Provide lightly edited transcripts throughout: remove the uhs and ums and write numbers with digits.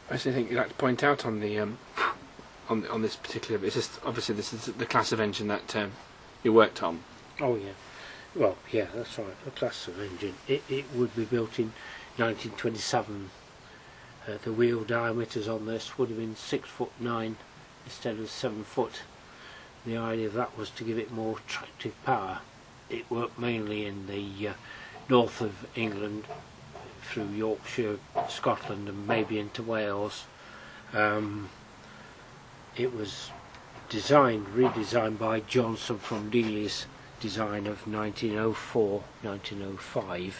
I actually think you'd like to point out on the on this particular. It's just obviously this is the class of engine that you worked on. Oh yeah, well yeah, that's right. A class of engine. It would be built in 1927. The wheel diameters on this would have been 6'9" instead of 7 foot. The idea of that was to give it more tractive power. It worked mainly in the north of England, through Yorkshire, Scotland, and maybe into Wales. It was redesigned by Johnson from Dealey's design of 1904-1905.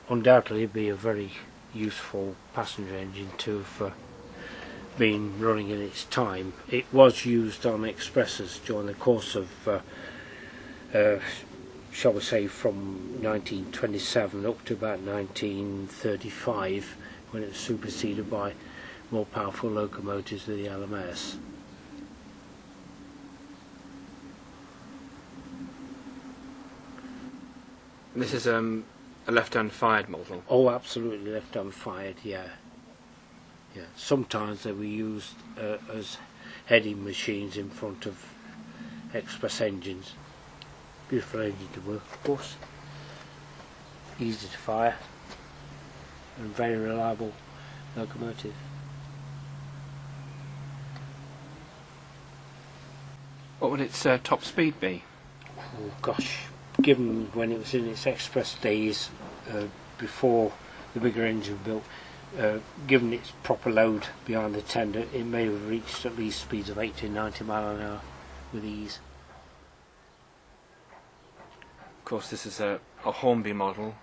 Undoubtedly it'd be a very useful passenger engine to have been running in its time. It was used on expresses during the course of shall we say from 1927 up to about 1935, when it was superseded by more powerful locomotives with the LMS. And this is a left-hand fired model. Oh, absolutely left-hand fired, yeah. Yeah. Sometimes they were used as heading machines in front of express engines. Beautiful engine to work, of course. Easy to fire and very reliable locomotive. What would its top speed be? Oh gosh, given when it was in its express days, before the bigger engine built, given its proper load behind the tender, it may have reached at least speeds of 80 to 90 miles an hour with ease. Of course, this is a Hornby model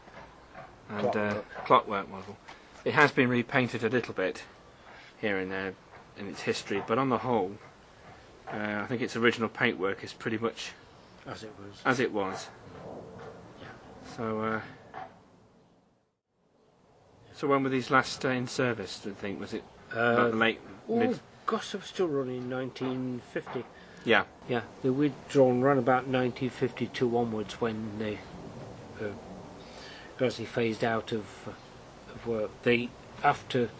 and clockwork model. It has been repainted a little bit here and there in its history, but on the whole, I think its original paintwork is pretty much as it was. As it was. Yeah. So, so when were these last in service? Do you think was it about the late? Oh gosh, they were still running in 1950. Yeah. Yeah, they were drawn around about 1952 onwards, when they gradually phased out of work. They, after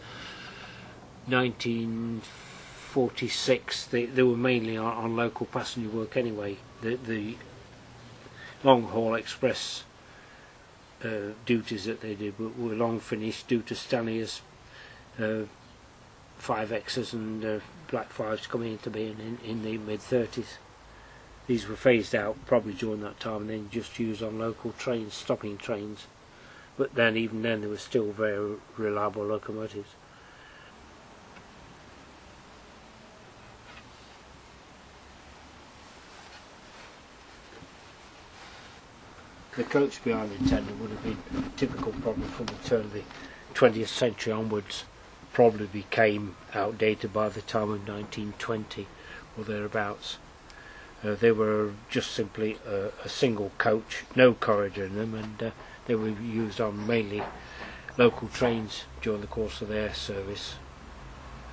1946, they were mainly on local passenger work anyway. The long haul express duties that they did were long finished due to Stanley's 5Xs and Black 5s coming into being in the mid-30s. These were phased out probably during that time and then just used on local trains, stopping trains. But then, even then, they were still very reliable locomotives. The coach behind the tender would have been a typical problem from the turn of the 20th century onwards. Probably became outdated by the time of 1920 or thereabouts. They were just simply a single coach, no corridor in them, and they were used on mainly local trains during the course of their service.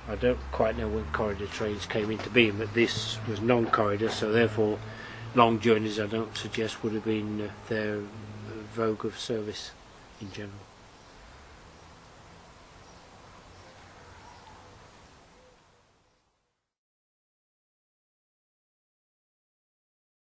I don't quite know when corridor trains came into being, but this was non-corridor, so therefore long journeys I don't suggest would have been their vogue of service in general.